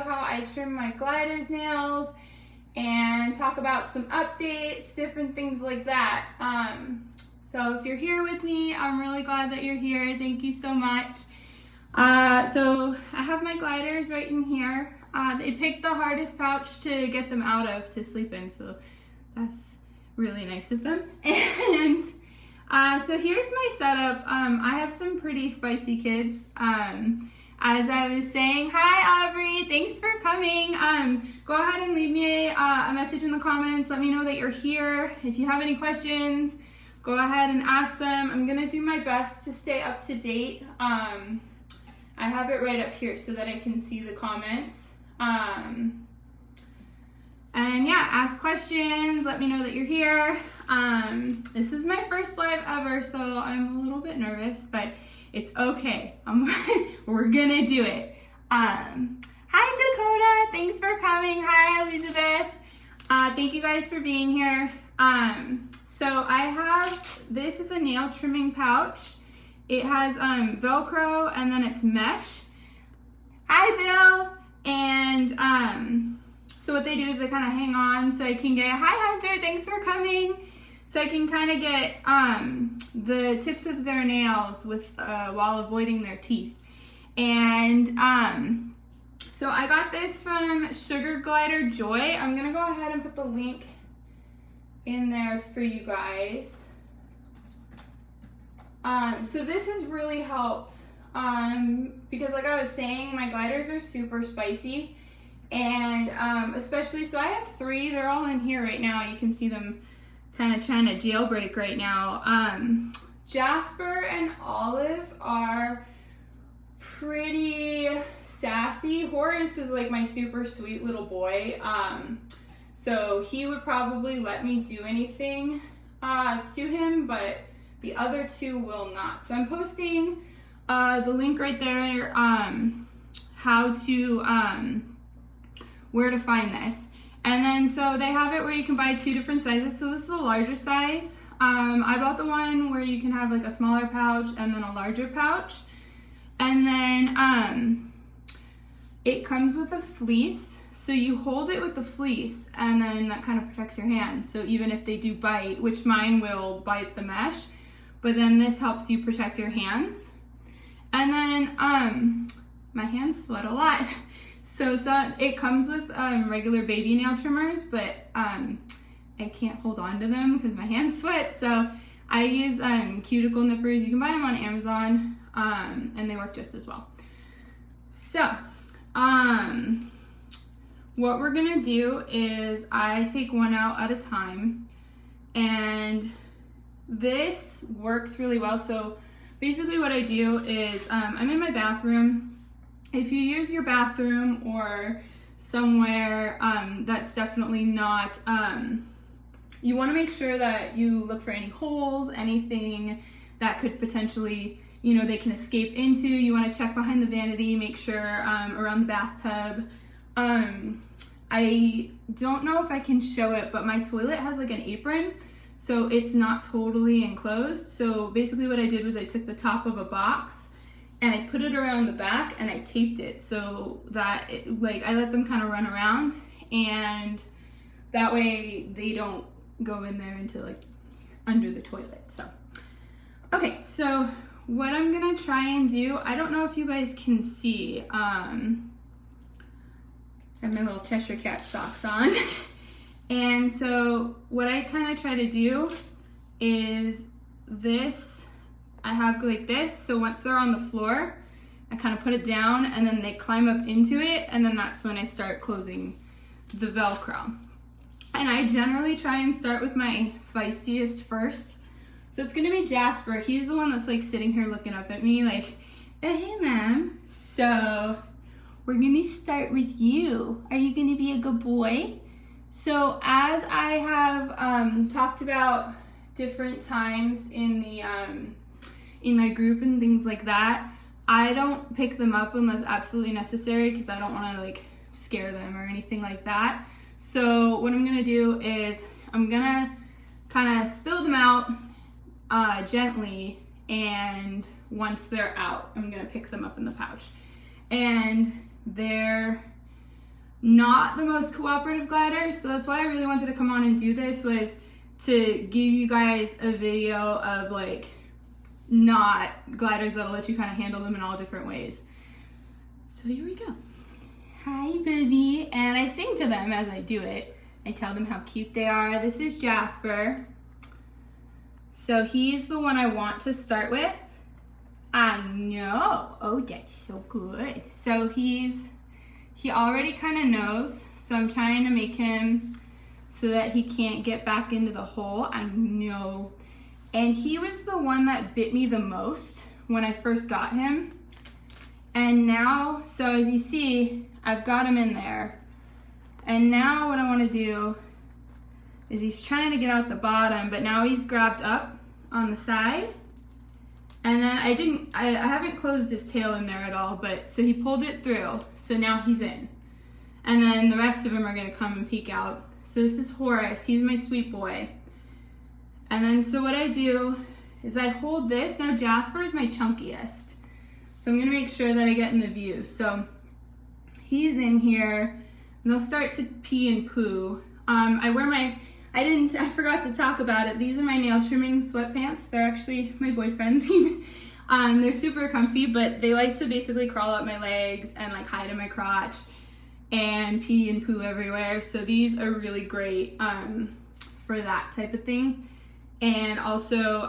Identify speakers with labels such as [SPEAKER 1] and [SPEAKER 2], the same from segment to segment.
[SPEAKER 1] how I trim my glider's nails and talk about some updates, different things like that. So if you're here with me, I'm really glad that you're here. Thank you so much. So I have my gliders right in here. They picked the hardest pouch to get them out of to sleep in, so that's really nice of them. And so here's my setup. I have some pretty spicy kids. As I was saying, hi Aubrey, thanks for coming. Go ahead and leave me a message in the comments. Let me know that you're here. If you have any questions, go ahead and ask them. I'm gonna do my best to stay up to date. I have it right up here so that I can see the comments. And yeah, ask questions, let me know that you're here. This is my first live ever, so I'm a little bit nervous, but it's okay. We're gonna do it. Hi Dakota, thanks for coming. Hi Elizabeth. Thank you guys for being here. So I have, this is a nail trimming pouch. It has Velcro and then it's mesh. Hi Bill. And so what they do is they kind of hang on so I can get, hi Hunter, thanks for coming. So I can kind of get the tips of their nails with while avoiding their teeth. And so I got this from Sugar Glider Joy. I'm gonna go ahead and put the link in there for you guys. So this has really helped because like I was saying, my gliders are super spicy. And especially, so I have 3, they're all in here right now. You can see them kind of trying to jailbreak right now. Jasper and Olive are pretty sassy. Horace is like my super sweet little boy. So he would probably let me do anything to him, but the other 2 will not. So I'm posting the link right there, how to, where to find this. And then so they have it where you can buy 2 different sizes. So this is a larger size. I bought the one where you can have like a smaller pouch and then a larger pouch. And then it comes with a fleece. So you hold it with the fleece and then that kind of protects your hand. So even if they do bite, which mine will bite the mesh, but then this helps you protect your hands. And then my hands sweat a lot. So it comes with regular baby nail trimmers, but I can't hold on to them because my hands sweat. So I use cuticle nippers. You can buy them on Amazon, and they work just as well. So what we're gonna do is I take one out at a time, and this works really well. So basically what I do is I'm in my bathroom. If you use your bathroom or somewhere that's definitely not, you want to make sure that you look for any holes, anything that could potentially, you know, they can escape into. You want to check behind the vanity, make sure around the bathtub. I don't know if I can show it, but my toilet has like an apron, so it's not totally enclosed. So basically what I did was I took the top of a box and I put it around the back and I taped it so that I let them kind of run around, and that way they don't go in there into like under the toilet. So, okay, so what I'm gonna try and do, I don't know if you guys can see, I have my little Cheshire Cat socks on. And so what I kind of try to do is this, I have like this, so once they're on the floor, I kind of put it down and then they climb up into it, and then that's when I start closing the Velcro. And I generally try and start with my feistiest first. So it's gonna be Jasper. He's the one that's like sitting here looking up at me like, oh, hey ma'am. So we're gonna start with you. Are you gonna be a good boy? So as I have talked about different times in the in my group and things like that, I don't pick them up unless absolutely necessary because I don't want to like scare them or anything like that. So what I'm gonna do is I'm gonna kind of spill them out gently, and once they're out, I'm gonna pick them up in the pouch. And they're not the most cooperative glider, so that's why I really wanted to come on and do this, was to give you guys a video of like not gliders that'll let you kind of handle them in all different ways. So here we go. Hi, baby. And I sing to them as I do it. I tell them how cute they are. This is Jasper. So he's the one I want to start with. I know. Oh, that's so good. So he already kind of knows. So I'm trying to make him so that he can't get back into the hole. I know. And he was the one that bit me the most when I first got him. And now, so as you see, I've got him in there. And now what I want to do is he's trying to get out the bottom, but now he's grabbed up on the side. And then I haven't closed his tail in there at all, but so he pulled it through. So now he's in. And then the rest of them are going to come and peek out. So this is Horace. He's my sweet boy. And then so what I do is I hold this. Now Jasper is my chunkiest. So I'm gonna make sure that I get in the view. So he's in here, and they'll start to pee and poo. I forgot to talk about it. These are my nail trimming sweatpants. They're actually my boyfriend's. They're super comfy, but they like to basically crawl up my legs and like hide in my crotch and pee and poo everywhere. So these are really great for that type of thing. And also,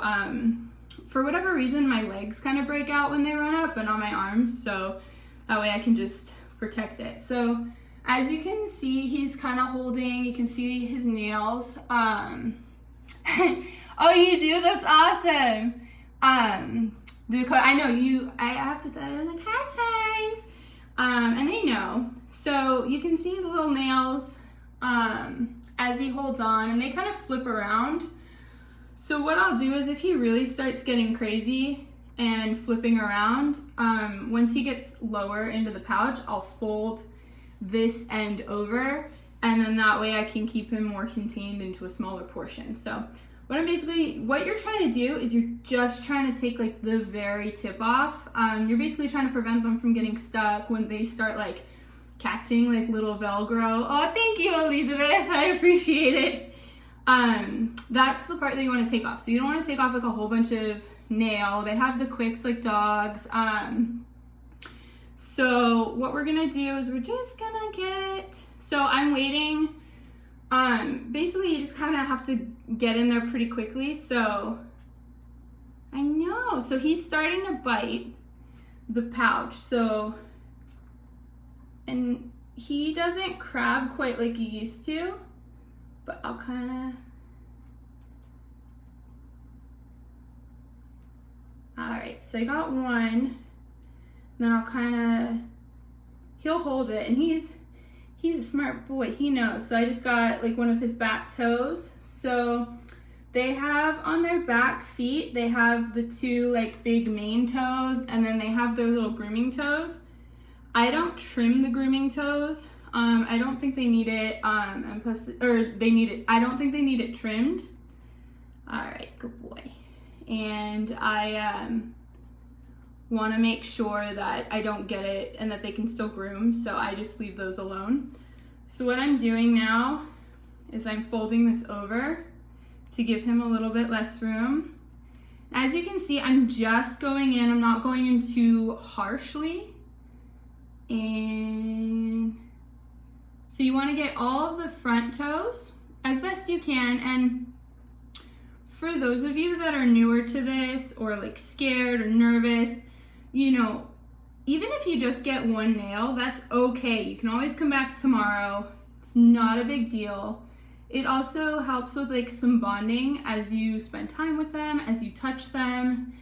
[SPEAKER 1] for whatever reason, my legs kind of break out when they run up and on my arms, so that way I can just protect it. So as you can see, he's kind of holding, you can see his nails. Oh, you do? That's awesome. I know I have to tell you the cat signs. And they know. So you can see his little nails as he holds on, and they kind of flip around. So what I'll do is if he really starts getting crazy and flipping around, once he gets lower into the pouch, I'll fold this end over, and then that way I can keep him more contained into a smaller portion. So what you're trying to do is you're just trying to take like the very tip off. You're basically trying to prevent them from getting stuck when they start like catching like little Velcro. Oh, thank you, Elizabeth. I appreciate it. That's the part that you want to take off. So you don't want to take off like a whole bunch of nail. They have the quicks like dogs. So what we're gonna do is we're just gonna so I'm waiting. Basically you just kind of have to get in there pretty quickly. So I know, so he's starting to bite the pouch. So, and he doesn't crab quite like he used to. But I'll kind of, all right, so I got one, then I'll kind of, he'll hold it, and he's a smart boy, he knows. So I just got like one of his back toes. So they have on their back feet, they have the two like big main toes, and then they have their little grooming toes. I don't trim the grooming toes. I don't think they need it, and plus, they need it, I don't think they need it trimmed. All right, good boy. And I want to make sure that I don't get it and that they can still groom, so I just leave those alone. So what I'm doing now is I'm folding this over to give him a little bit less room. As you can see, I'm just going in, I'm not going in too harshly. And so you want to get all of the front toes as best you can. And for those of you that are newer to this or like scared or nervous, you know, even if you just get one nail, that's okay. You can always come back tomorrow. It's not a big deal. It also helps with like some bonding as you spend time with them, as you touch them.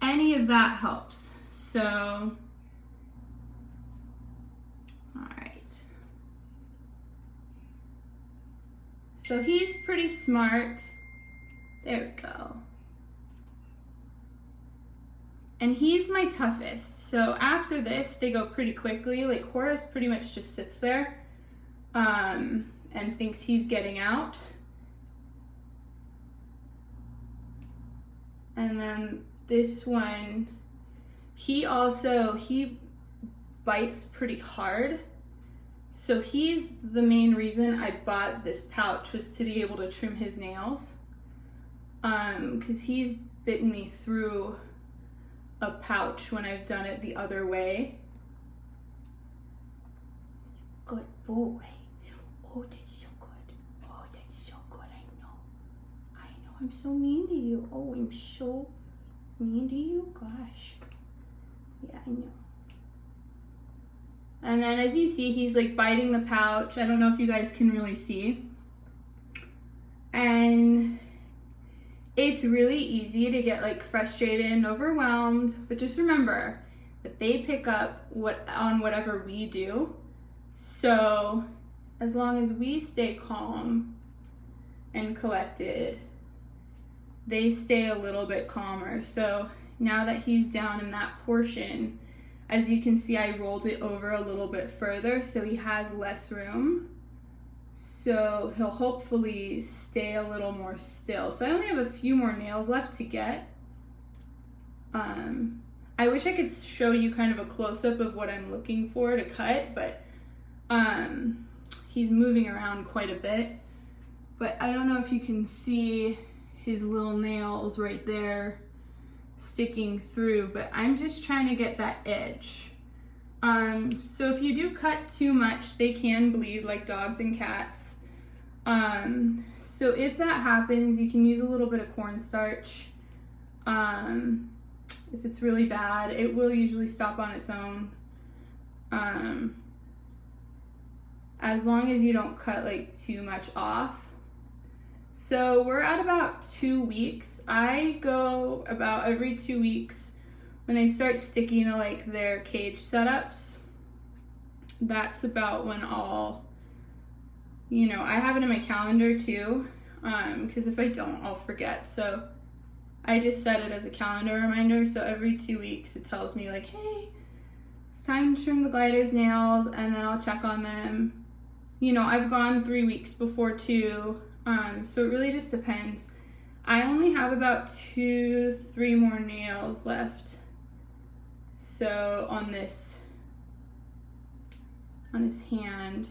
[SPEAKER 1] Any of that helps. So, all right. So he's pretty smart. There we go. And he's my toughest. So after this, they go pretty quickly. Like Horace pretty much just sits there and thinks he's getting out. And then this one, he bites pretty hard. So he's the main reason I bought this pouch, was to be able to trim his nails. Because he's bitten me through a pouch when I've done it the other way. Good boy. Oh, that's so good. Oh, that's so good. I know. I'm so mean to you. Oh, I'm so mean to you. Gosh. Yeah, I know. And then as you see, he's like biting the pouch. I don't know if you guys can really see. And it's really easy to get like frustrated and overwhelmed, but just remember that they pick up on whatever we do. So as long as we stay calm and collected, they stay a little bit calmer. So now that he's down in that portion, as you can see, I rolled it over a little bit further so he has less room. So he'll hopefully stay a little more still. So I only have a few more nails left to get. I wish I could show you kind of a close-up of what I'm looking for to cut, but he's moving around quite a bit. But I don't know if you can see his little nails right there sticking through, but I'm just trying to get that edge. So if you do cut too much, they can bleed like dogs and cats. So if that happens, you can use a little bit of cornstarch. If it's really bad, it will usually stop on its own. As long as you don't cut like too much off. So we're at about 2 weeks. I go about every 2 weeks when they start sticking to like their cage setups. That's about when I'll, I have it in my calendar too, because if I don't, I'll forget. So I just set it as a calendar reminder. So every 2 weeks it tells me like, hey, it's time to trim the glider's nails, and then I'll check on them. I've gone 3 weeks before too. So it really just depends. I only have about 2-3 more nails left. So on his hand.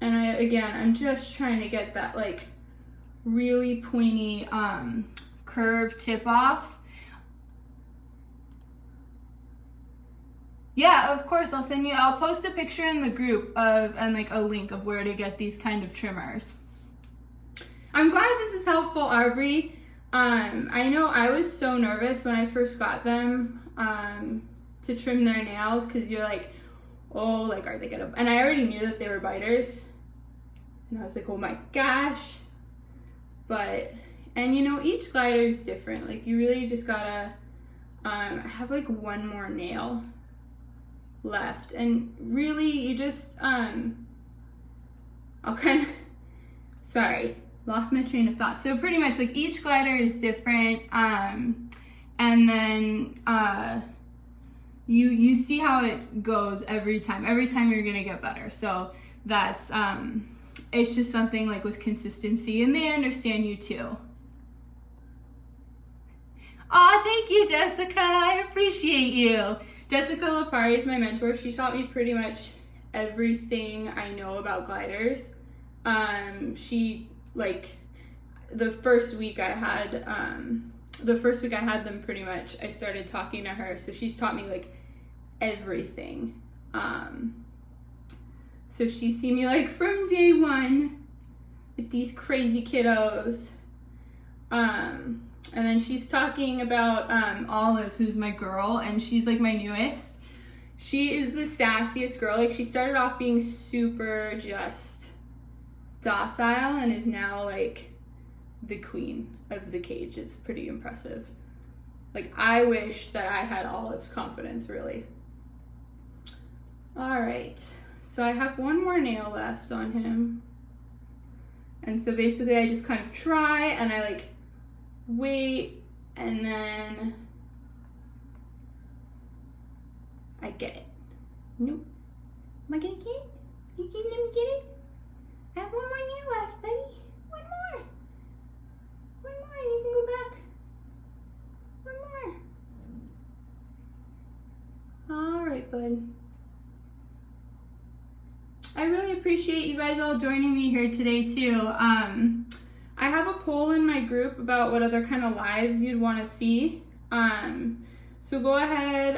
[SPEAKER 1] And I'm just trying to get that like really pointy curved tip off. Yeah, of course, I'll post a picture in the group and like a link of where to get these kind of trimmers. I'm glad this is helpful, Aubrey. I know I was so nervous when I first got them to trim their nails, because you're like, oh, like, are they gonna, and I already knew that they were biters. And I was like, oh my gosh. But, and each glider is different. Like, you really just gotta, I have like one more nail left. And really, you just, I'll kind of, sorry. Lost my train of thought. So pretty much like each glider is different, and then you see how it goes every time you're gonna get better. So that's it's just something like with consistency, and they understand you too. Aw, thank you, Jessica. I appreciate you. Jessica Lapari is my mentor. She taught me pretty much everything I know about gliders. She, like, the first week I had them, pretty much I started talking to her, so she's taught me like everything. So she's seen me like from day one with these crazy kiddos, and then she's talking about Olive, who's my girl, and she's like my newest. She is the sassiest girl. Like, she started off being super just docile and is now like the queen of the cage. It's pretty impressive. Like, I wish that I had Olive's confidence, really. All right, so I have one more nail left on him, and so basically I just kind of try and I like wait, and then I get it. Nope. Am I gonna get it? You can let me get it? I have one more nail left, buddy. One more. One more, and you can go back. One more. All right, bud. I really appreciate you guys all joining me here today too. I have a poll in my group about what other kind of lives you'd want to see. So go ahead,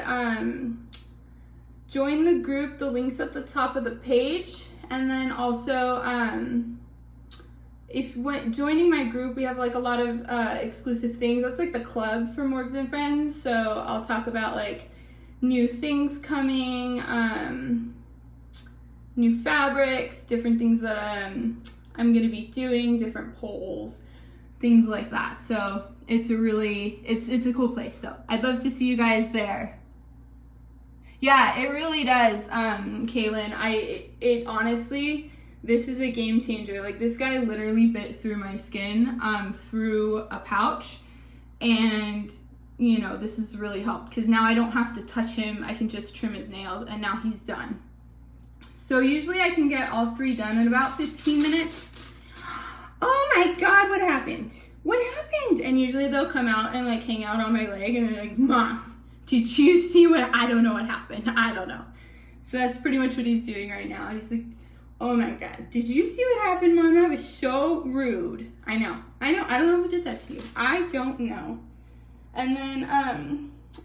[SPEAKER 1] join the group. The link's at the top of the page. And then also, joining my group, we have like a lot of exclusive things. That's like the club for Morgs N Friends. So I'll talk about like new things coming, new fabrics, different things that I'm gonna be doing, different polls, things like that. So it's a cool place. So I'd love to see you guys there. Yeah, it really does, Kaylin. It honestly, this is a game changer. Like, this guy literally bit through my skin, through a pouch, and you know, this has really helped because now I don't have to touch him. I can just trim his nails, and now he's done. So usually I can get all 3 done in about 15 minutes. Oh my God, what happened? What happened? And usually they'll come out and like hang out on my leg, and they're like, Mom, did you see what, I don't know what happened. I don't know. So that's pretty much what he's doing right now. He's like, oh my God, did you see what happened, Mom? That was so rude. I know. I don't know who did that to you. I don't know. And then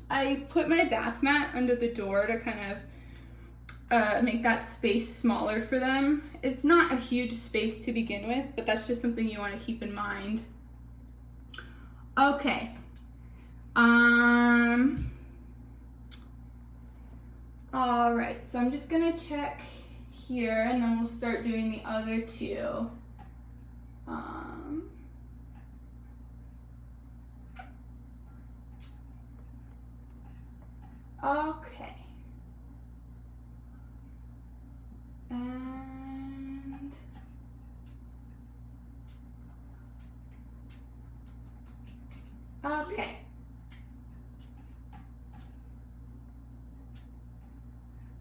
[SPEAKER 1] I put my bath mat under the door to kind of make that space smaller for them. It's not a huge space to begin with, but that's just something you want to keep in mind. Okay. All right, so I'm just gonna check here, and then we'll start doing the other 2. Okay. And okay.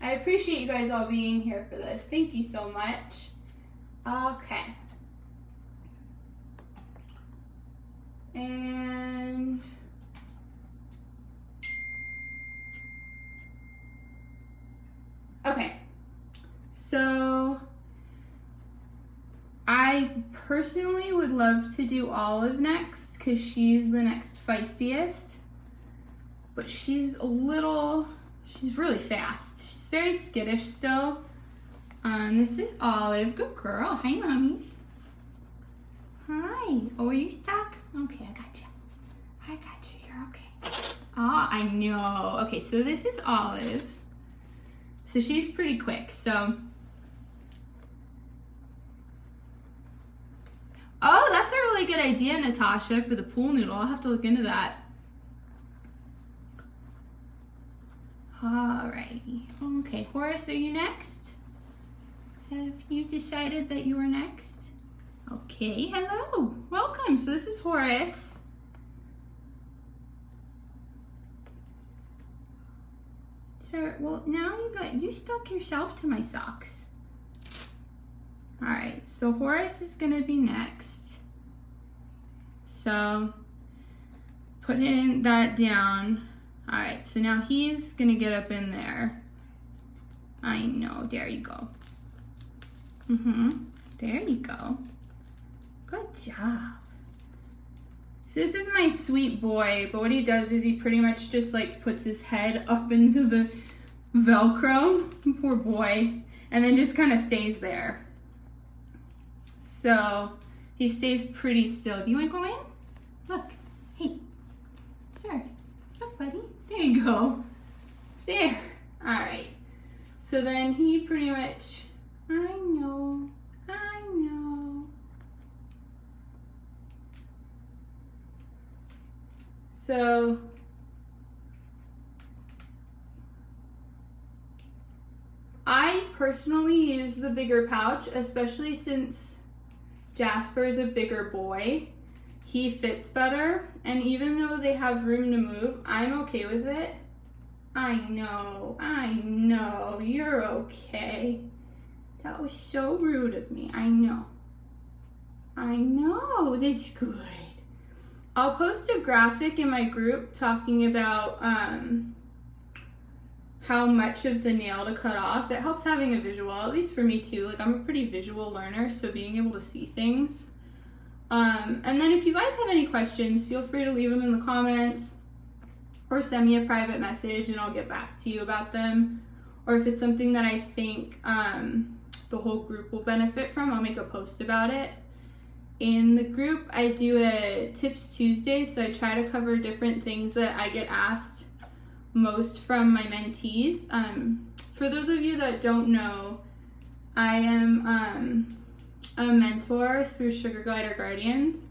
[SPEAKER 1] I appreciate you guys all being here for this. Thank you so much. Okay. And okay. So I personally would love to do Olive next because she's the next feistiest, but she's really fast. She's very skittish still. This is Olive. Good girl. Hi, mommies. Hi. Oh, are you stuck? Okay, I got you. I got you. You're okay. Ah, I know. Okay, so this is Olive. So she's pretty quick. So, oh, that's a really good idea, Natasha, for the pool noodle. I'll have to look into that. Alrighty. Okay, Horace, are you next? Have you decided that you are next? Okay, hello. Welcome. So this is Horace. Sir, well, now you stuck yourself to my socks. Alright, so Horace is gonna be next. So putting that down. Alright, so now he's gonna get up in there. I know, there you go. There you go. Good job. So this is my sweet boy, but what he does is he pretty much just like puts his head up into the Velcro, poor boy, and then just kind of stays there. So he stays pretty still. Do you want to go in? Look, hey, sir, look, buddy. There you go. There. All right. So then he pretty much, I know. So I personally use the bigger pouch, especially since Jasper's a bigger boy. He fits better, and even though they have room to move, I'm okay with it. I know, you're okay. That was so rude of me, I know, that's good. I'll post a graphic in my group talking about how much of the nail to cut off. It helps having a visual, at least for me too. Like, I'm a pretty visual learner, so being able to see things. And then if you guys have any questions, feel free to leave them in the comments or send me a private message and I'll get back to you about them. Or if it's something that I think the whole group will benefit from, I'll make a post about it. In the group, I do a Tips Tuesday, so I try to cover different things that I get asked most from my mentees. For those of you that don't know, I am a mentor through Sugar Glider Guardians.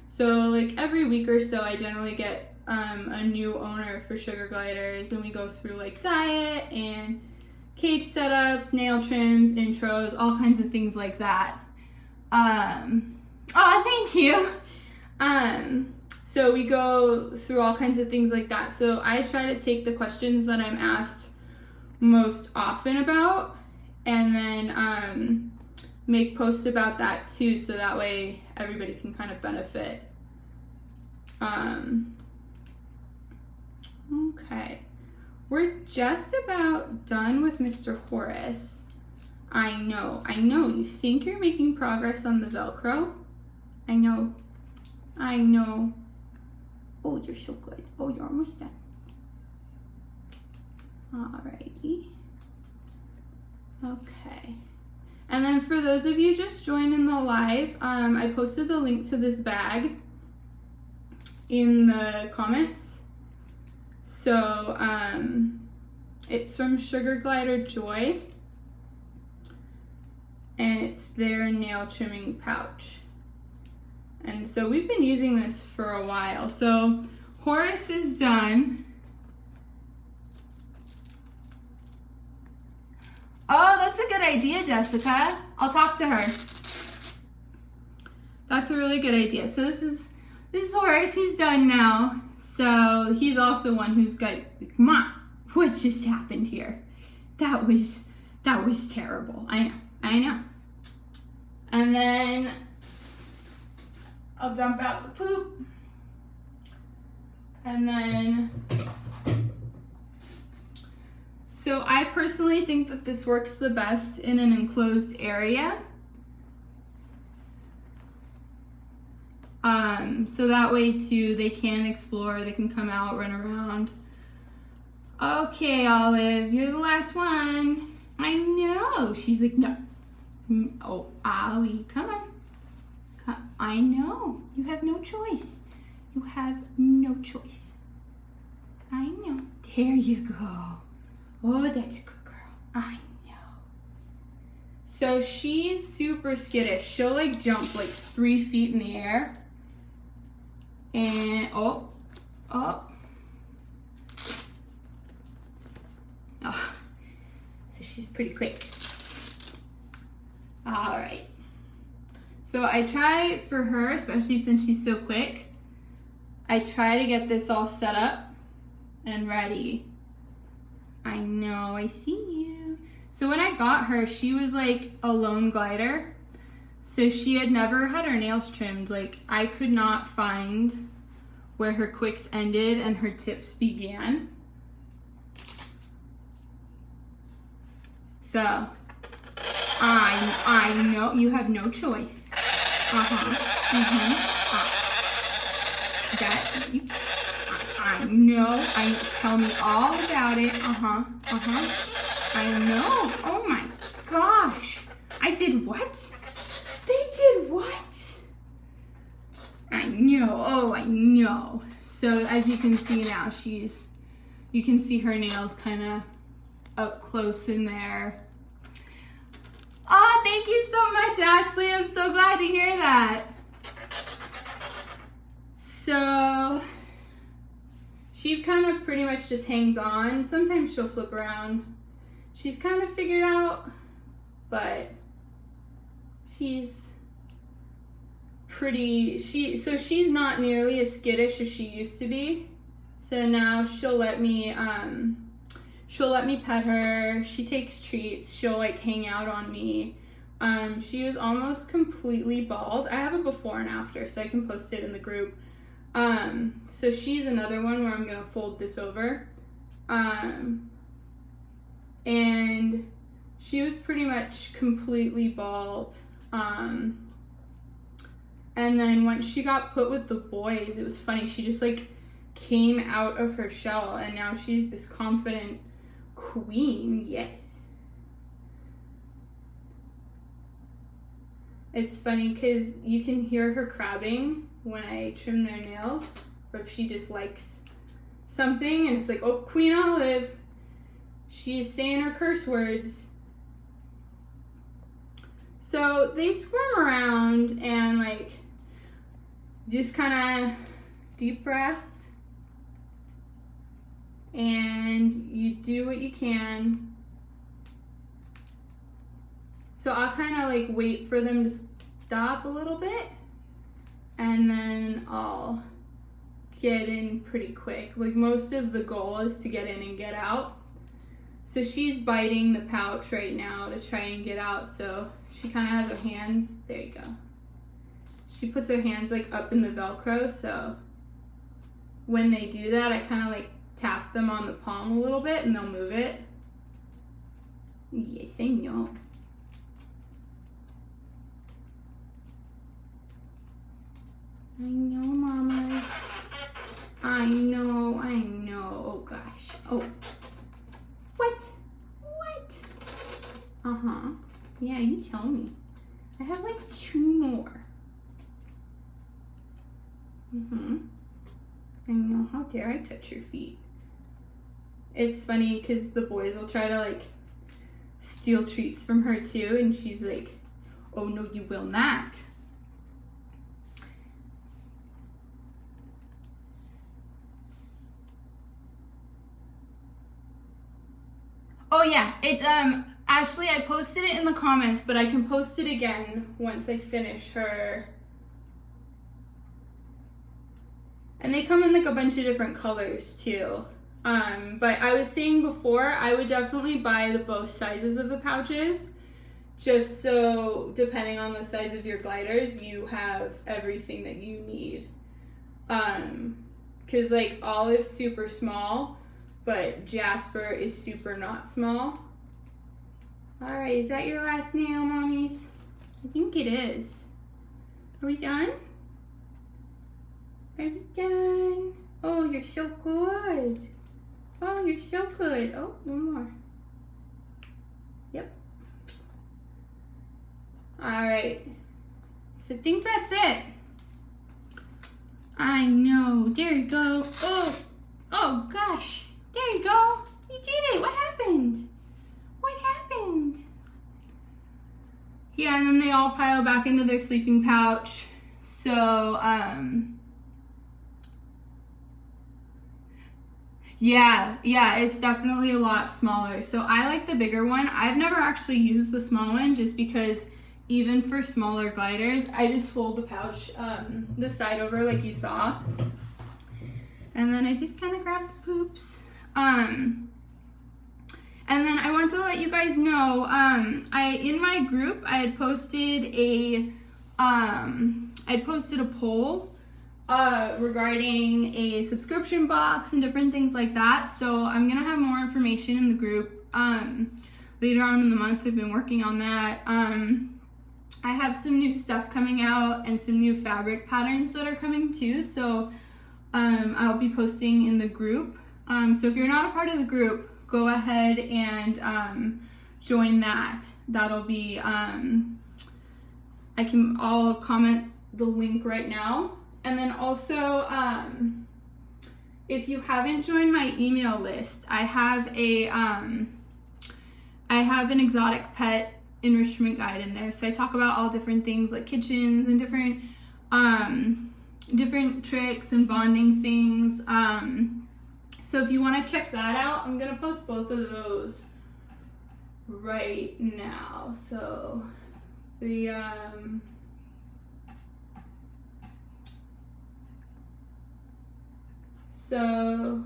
[SPEAKER 1] So like every week or so, I generally get a new owner for Sugar Gliders, and we go through like diet and cage setups, nail trims, intros, all kinds of things like that. Oh, thank you. So we go through all kinds of things like that. So I try to take the questions that I'm asked most often about and then make posts about that too, so that way everybody can kind of benefit. Okay, we're just about done with Mr. Horace. I know, you think you're making progress on the Velcro? I know. Oh, you're so good. Oh, you're almost done. Alrighty. Okay. And then for those of you just joining the live, I posted the link to this bag in the comments. So, it's from Sugar Glider Joy. And it's their nail trimming pouch. And so we've been using this for a while. So Horace is done. Oh, that's a good idea, Jessica. I'll talk to her. That's a really good idea. So this is Horace. He's done now. So he's also one who's got, Mom, what just happened here? That was terrible. I know. And then I'll dump out the poop. And then, so I personally think that this works the best in an enclosed area. So that way too, they can explore, they can come out, run around. Okay, Olive, you're the last one. I know. She's like, no. Oh, Ollie, come on. I know. You have no choice. You have no choice. I know. There you go. Oh, that's a good girl. I know. So she's super skittish. She'll like jump like 3 feet in the air. And, oh. So she's pretty quick. All right. So I try for her, especially since she's so quick, I try to get this all set up and ready. I know, I see you. So when I got her, she was like a lone glider. So she had never had her nails trimmed. Like, I could not find where her quicks ended and her tips began. So I know you have no choice. That you, I know. Tell me all about it. I know. Oh my gosh. I did what? They did what? I know. Oh, I know. So as you can see now, you can see her nails kind of up close in there. Oh, thank you so much, Ashley. I'm so glad to hear that. So she kind of pretty much just hangs on. Sometimes she'll flip around. She's kind of figured out, but she's pretty, so she's not nearly as skittish as she used to be. So now she'll let me pet her. She takes treats. She'll like hang out on me. She was almost completely bald. I have a before and after, so I can post it in the group. So she's another one where I'm gonna fold this over. and she was pretty much completely bald. And then once she got put with the boys, it was funny, she just like came out of her shell, and now she's this confident queen. Yes. It's funny because you can hear her crabbing when I trim their nails, or if she dislikes something, and it's like, oh, Queen Olive, she's saying her curse words. So they squirm around and like just kind of deep breath, and you do what you can. So I'll kind of like wait for them to stop a little bit, and then I'll get in pretty quick. Like most of the goal is to get in and get out. So she's biting the pouch right now to try and get out. So she kind of has her hands, there you go. She puts her hands like up in the Velcro, so when they do that, I kind of like tap them on the palm a little bit and they'll move it. Yes, I know. I know, mamas. I know. Oh gosh. Oh. What? Uh-huh. Yeah, you tell me. I have like 2 more. I know, how dare I touch your feet? It's funny because the boys will try to like steal treats from her too, and she's like, oh no, you will not. Oh yeah, it's Ashley, I posted it in the comments, but I can post it again once I finish her. And they come in like a bunch of different colors too. But I was saying before, I would definitely buy both sizes of the pouches, just so depending on the size of your gliders, you have everything that you need. Cause like Olive's super small, but Jasper is super not small. All right, is that your last nail, mommies? I think it is. Are we done? Are we done? Oh, you're so good. Oh, you're so good. Oh, one more. Yep. All right. So I think that's it. I know. There you go. Oh gosh. There you go. You did it. What happened? What happened? Yeah, and then they all pile back into their sleeping pouch. So, yeah, it's definitely a lot smaller. So I like the bigger one. I've never actually used the small one just because even for smaller gliders, I just fold the pouch the side over like you saw. And then I just kind of grab the poops. And then I want to let you guys know, in my group, I had posted a poll regarding a subscription box and different things like that. So I'm gonna have more information in the group later on in the month. I've been working on that. I have some new stuff coming out and some new fabric patterns that are coming too. So I'll be posting in the group. So if you're not a part of the group, go ahead and join that. That'll be, I'll comment the link right now. And then also, if you haven't joined my email list, I have an exotic pet enrichment guide in there. So I talk about all different things like kitchens and different tricks and bonding things. So if you want to check that out, I'm gonna post both of those right now. So the so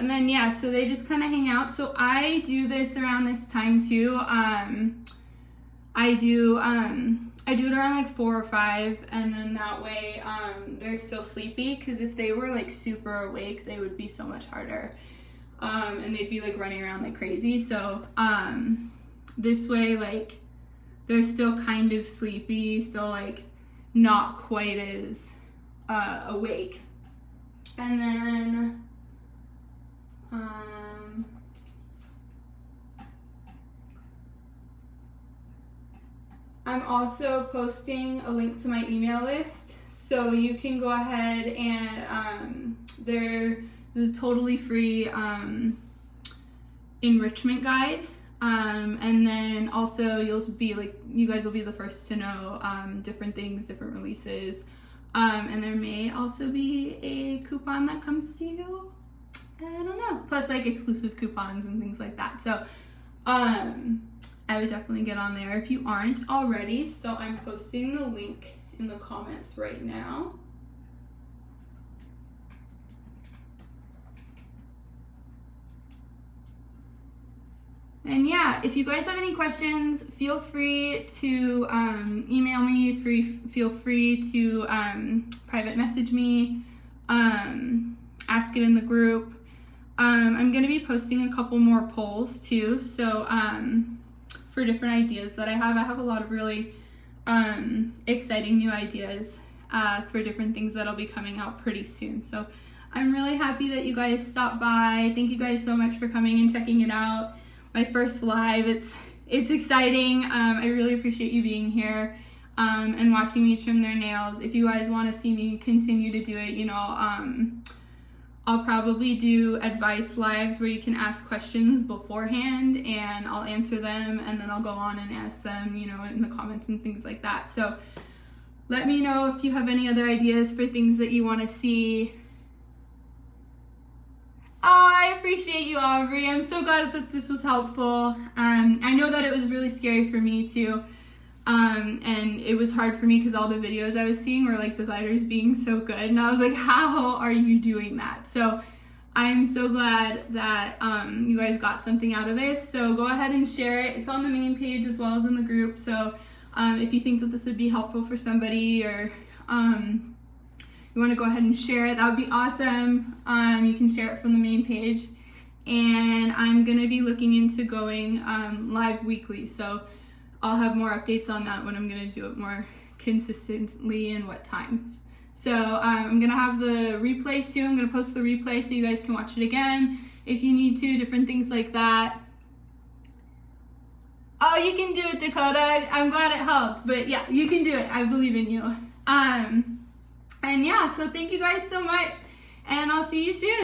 [SPEAKER 1] And then yeah, so they just kind of hang out. So I do this around this time too. I do it around like 4 or 5, and then that way they're still sleepy, because if they were like super awake, they would be so much harder, and they'd be like running around like crazy. So this way, like, they're still kind of sleepy, still like not quite as awake. And then I'm also posting a link to my email list, so you can go ahead and there's a totally free enrichment guide, and then also you guys will be the first to know different things, different releases, and there may also be a coupon that comes to you, I don't know, plus like exclusive coupons and things like that. So I would definitely get on there if you aren't already. So I'm posting the link in the comments right now. And yeah, if you guys have any questions, feel free to email me, feel free to private message me, ask it in the group. I'm going to be posting a couple more polls too, so for different ideas that I have a lot of really exciting new ideas for different things that'll be coming out pretty soon. So I'm really happy that you guys stopped by. Thank you guys so much for coming and checking it out. My first live, it's exciting. I really appreciate you being here and watching me trim their nails. If you guys want to see me continue to do it, you know, I'll probably do advice lives where you can ask questions beforehand and I'll answer them, and then I'll go on and ask them, you know, in the comments and things like that. So let me know if you have any other ideas for things that you want to see. Oh, I appreciate you, Aubrey. I'm so glad that this was helpful. I know that it was really scary for me too. And it was hard for me because all the videos I was seeing were like the gliders being so good, and I was like, how are you doing that? So I'm so glad that you guys got something out of this. So go ahead and share it. It's on the main page as well as in the group. So if you think that this would be helpful for somebody, or you want to go ahead and share it, that would be awesome. You can share it from the main page, and I'm gonna be looking into going live weekly, so I'll have more updates on that when I'm going to do it more consistently and what times. So I'm going to have the replay too. I'm going to post the replay so you guys can watch it again if you need to, different things like that. Oh, you can do it, Dakota. I'm glad it helped. But yeah, you can do it. I believe in you. And yeah, so thank you guys so much, and I'll see you soon.